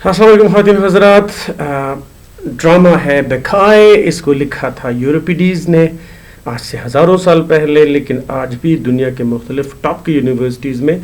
अस्सलाम वालेकुम ख़वातीन हज़रात। ड्रामा है बेखाए, इसको लिखा था यूरोपिडीज़ ने आज से हज़ारों साल पहले, लेकिन आज भी दुनिया के मुख्तलिफ टॉप की यूनिवर्सिटीज़ में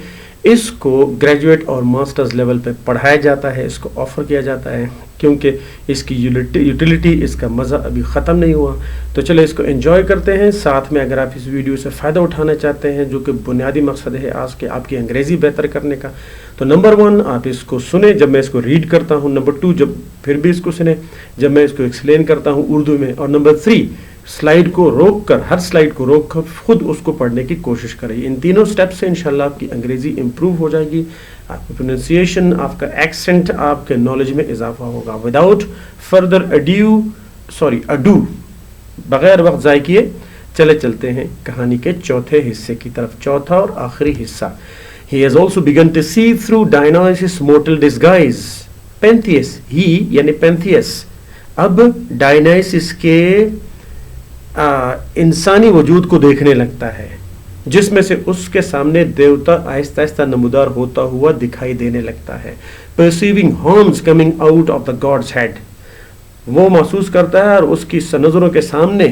इसको ग्रेजुएट और मास्टर्स लेवल पे पढ़ाया जाता है, इसको ऑफ़र किया जाता है, क्योंकि इसकी यूटिलिटी, इसका मज़ा अभी ख़त्म नहीं हुआ। तो चलो इसको एंजॉय करते हैं। साथ में अगर आप इस वीडियो से फ़ायदा उठाना चाहते हैं, जो कि बुनियादी मकसद है आज के आपकी अंग्रेज़ी बेहतर करने का, तो नंबर 1 आप इसको सुने जब मैं इसको रीड करता हूँ, नंबर 2 जब फिर भी इसको सुने जब मैं इसको एक्सप्लेन करता हूँ उर्दू में, और नंबर 3 स्लाइड को रोक कर, हर स्लाइड को रोक कर खुद उसको पढ़ने की कोशिश करें। इन तीनों स्टेप से इंशाल्लाह आपकी अंग्रेज़ी इम्प्रूव हो जाएगी, आपकी प्रोनाउंसिएशन, आपका एक्सेंट, आपके नॉलेज में इजाफा होगा। विदाउट फर्दर अडू, बगैर वक्त ज़ाय किए चलते हैं कहानी के चौथे हिस्से की तरफ, चौथा और आखिरी हिस्सा। He has also begun to see through Dionysus' mortal disguise. Pentheus, ही यानी पेंथियस अब डायनाइसिस के इंसानी वजूद को देखने लगता है, जिसमें से उसके सामने देवता आहिस्ता आहिस्ता नमूदार होता हुआ दिखाई देने लगता है। Perceiving horns coming out of the god's head, वो महसूस करता है और उसकी नजरों के सामने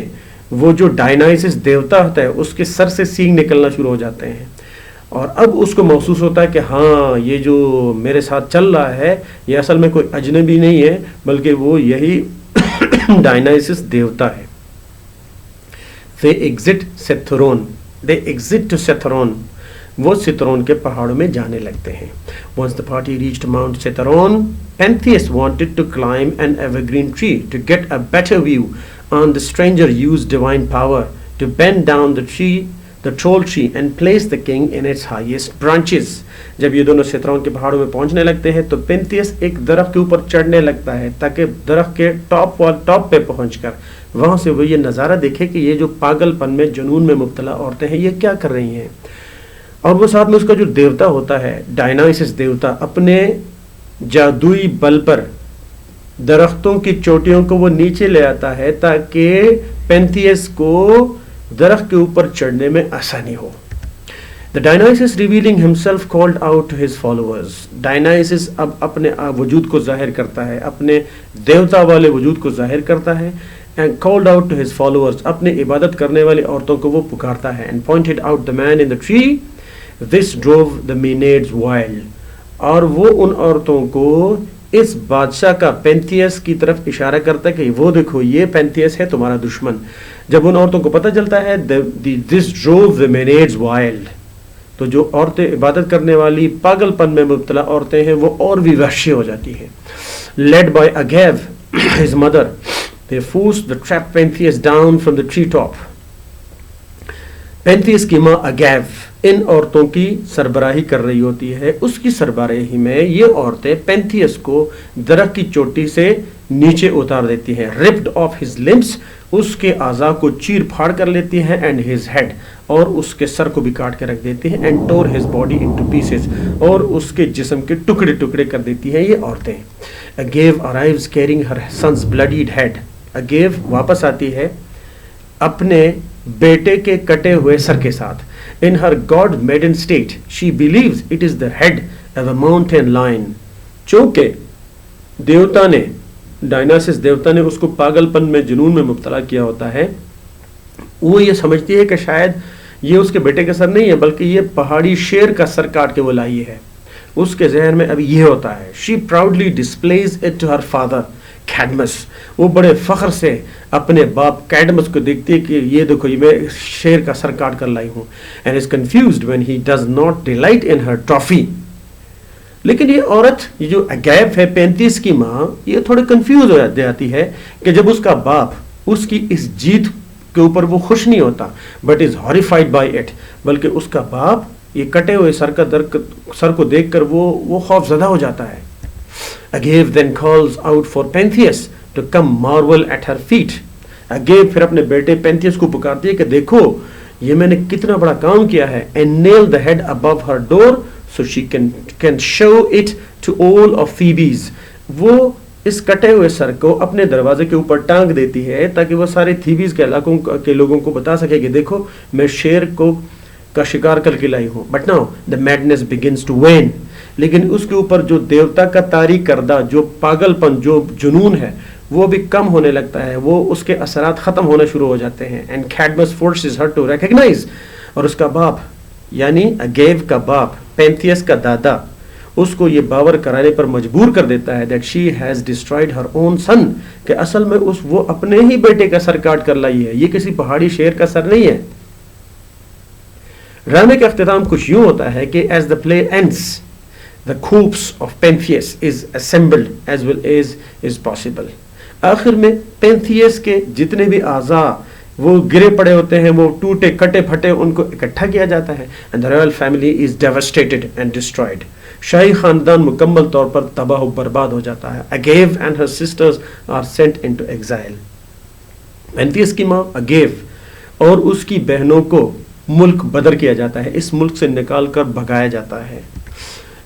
वो जो डायनाइसिस देवता होता है उसके सर से सींग निकलना शुरू हो जाते हैं, और अब उसको महसूस होता है कि हाँ, ये जो मेरे साथ चल रहा है ये असल में कोई अजनबी नहीं है, बल्कि वो यही डायनाइसिस देवता है। They exit to Cithaeron, वो सितरोन के पहाड़ों में जाने लगते हैं। Once the party reached Mount Cithaeron, Pentheus wanted to climb an evergreen tree to get a better view on the stranger used divine power to bend down the troll tree and place the king in its highest branches. जब ये दोनों सितरोन के पहाड़ों में पहुंचने लगते हैं तो पेंथियस एक दरख्त के ऊपर चढ़ने लगता है ताकि दरख्त के टॉप पे पहुंचकर वहां से वो ये नज़ारा देखे कि ये जो पागलपन में, जुनून में मुब्तला औरतें हैं ये क्या कर रही हैं। और वो साथ में उसका जो देवता होता है, डायनाइसिस देवता, अपने जादुई बल पर दरख्तों की चोटियों को वो नीचे ले आता है ताकि पेंथियस को दरख्त के ऊपर चढ़ने में आसानी हो। The Dionysus revealing himself called out to his followers. Dionysus अब अपने वजूद को जाहिर करता है, अपने देवता वाले वजूद को जाहिर करता है, and called out to his followers, अपने इबादत करने वाली औरतों को वो पुकारता है, and pointed out the man in the tree. This drove the Maenads wild. और वो उन औरतों को इस बादशाह का, पेंथियस की तरफ इशारा करता है कि वो देखो ये पेंथियस है तुम्हारा दुश्मन। जब उन औरतों को पता चलता है this drove the Maenads wild, तो जो औरतें इबादत करने वाली पागलपन में मुब्तला औरतें हैं वो और भी वहशी हो जाती हैं। Led by Agave, his mother, they forced the trapped Pentheus down from the treetop. पेंथियस की माँ अगैव इन औरतों की सरबराही कर रही होती है। उसकी सरबराही में ये औरतें पेंथियस को दरख्त की चोटी से नीचे उतार देती हैं। रिप्ड ऑफ हिज लिम्स, उसके आज़ा को चीर फाड़ कर लेती हैं, एंड हिज हेड, और उसके सर को भी काट के रख देती हैं, and tore his body into pieces, और उसके जिस्म के टुकड़े टुकड़े कर देती हैं ये औरतें। Agave arrives carrying her sons bloodied head, Agave वापस आती है अपने बेटे के कटे हुए सर के साथ। In her god maiden state she believes it is the head of a mountain lion, चूंकि देवता ने, डायनासिस देवता ने उसको पागलपन में, जुनून में मुब्तला किया होता है, वो ये समझती है कि शायद ये उसके बेटे का सर नहीं है बल्कि ये पहाड़ी शेर का सर काट के वो लाई है। उसके जहन में अभी ये होता है। She proudly displays it to her father Cadmus, वो बड़े फख्र से अपने बाप कैडमस को देखती है कि ये देखो ये मैं शेर का सर काट कर लाई हूँ। And is confused when he does not delight in her trophy. लेकिन ये औरत, ये जो अगैव है पेंथियस की माँ, ये थोड़े कंफ्यूज हो जाती है कि जब उसका बाप उसकी इस जीत के ऊपर वो खुश नहीं होता, but is horrified by it, बल्कि उसका बाप ये कटे हुए सर को देखकर वो खौफजदा हो जाता है। Agave then calls out for Pentheus to come marvel at her feet. Agave फिर अपने बेटे पेंथियस को पुकारती है कि देखो ये मैंने कितना बड़ा काम किया है, and nail the head above her door so she can show it to all of Thebes. वो इस कटे हुए सर को अपने दरवाजे के ऊपर टांग देती है ताकि वो सारे थीबीज के इलाकों के लोगों को बता सके कि देखो मैं शेर का शिकार करके लाई हूँ। But now the madness begins to wane لیکن اس کے اوپر جو دیوتا کا طاری کردہ جو پاگلپن جو جنون ہے وہ بھی کم ہونے لگتا ہے, وہ اس کے اثرات ختم ہونا شروع ہو جاتے ہیں. And Cadmus forces her to recognise, اور اس کا باپ یعنی اگیو کا باپ, پینتھیس کا دادا, اس کو یہ باور کرانے پر مجبور کر دیتا ہے that she has destroyed her own son, کہ اصل میں وہ اپنے ہی بیٹے کا سر کاٹ کر لائی ہے, یہ کسی پہاڑی شیر کا سر نہیں ہے. ڈرامے کا اختتام کچھ یوں ہوتا ہے کہ as the play ends the corpse of Pentheus is assembled as well as is possible. آخر میں پینتھیس کے جتنے بھی اعضاء وہ گرے پڑے ہوتے ہیں, وہ ٹوٹے کٹے پھٹے, ان کو اکٹھا کیا جاتا ہے. and the royal family is devastated and destroyed. شاہی خاندان مکمل طور پر تباہ و برباد ہو جاتا ہے. اگیو and her sisters are sent into exile. پینتھیس کی ماں اگیو اور اس کی بہنوں کو ملک بدر کیا جاتا ہے, اس ملک سے نکال کر بھگایا جاتا ہے.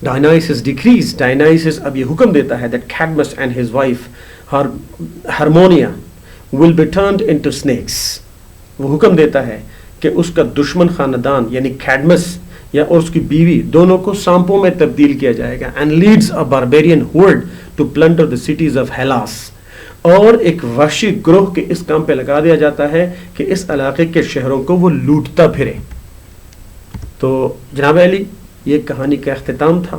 Dionysus decrees, Dionysus اب یہ حکم دیتا ہے that Cadmus and his wife Harmonia will be turned into snakes. وہ حکم دیتا ہے کہ اس کا دشمن خاندان یعنی کیڈمس یا اور اس کی بیوی دونوں کو سانپوں میں تبدیل کیا جائے گا. and leads a barbarian horde to plunder the cities of Hellas. اور ایک وحشی گروہ کے اس کام پہ لگا دیا جاتا ہے کہ اس علاقے کے شہروں کو وہ لوٹتا پھرے. تو جناب علی یہ کہانی کا اختتام تھا.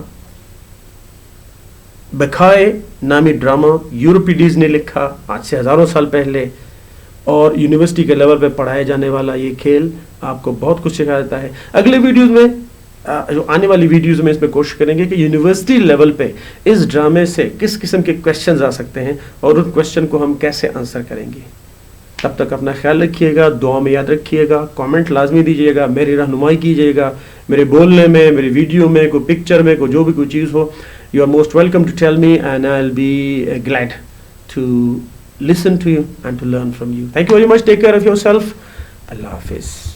بکھائے نامی ڈرامہ یورپیڈیز نے لکھا آج سے ہزاروں سال پہلے, اور یونیورسٹی کے لیول پہ پڑھائے جانے والا یہ کھیل آپ کو بہت کچھ سکھا دیتا ہے. اگلے ویڈیوز میں جو آنے والی ویڈیوز میں اس میں کوشش کریں گے کہ یونیورسٹی لیول پہ اس ڈرامے سے کس قسم کے کویشچنز آ سکتے ہیں اور ان کویشچن کو ہم کیسے آنسر کریں گے. تب تک اپنا خیال رکھیے گا, دعا میں یاد رکھیے گا, کامنٹ لازمی دیجیے گا, میری رہنمائی کیجیے گا, میرے بولنے میں, میری ویڈیو میں, کوئی پکچر میں, کوئی جو بھی کوئی چیز ہو. You are most welcome to tell me and I'll be glad to listen to you and to learn from you. Thank you very much. Take care of yourself. Allah Hafiz.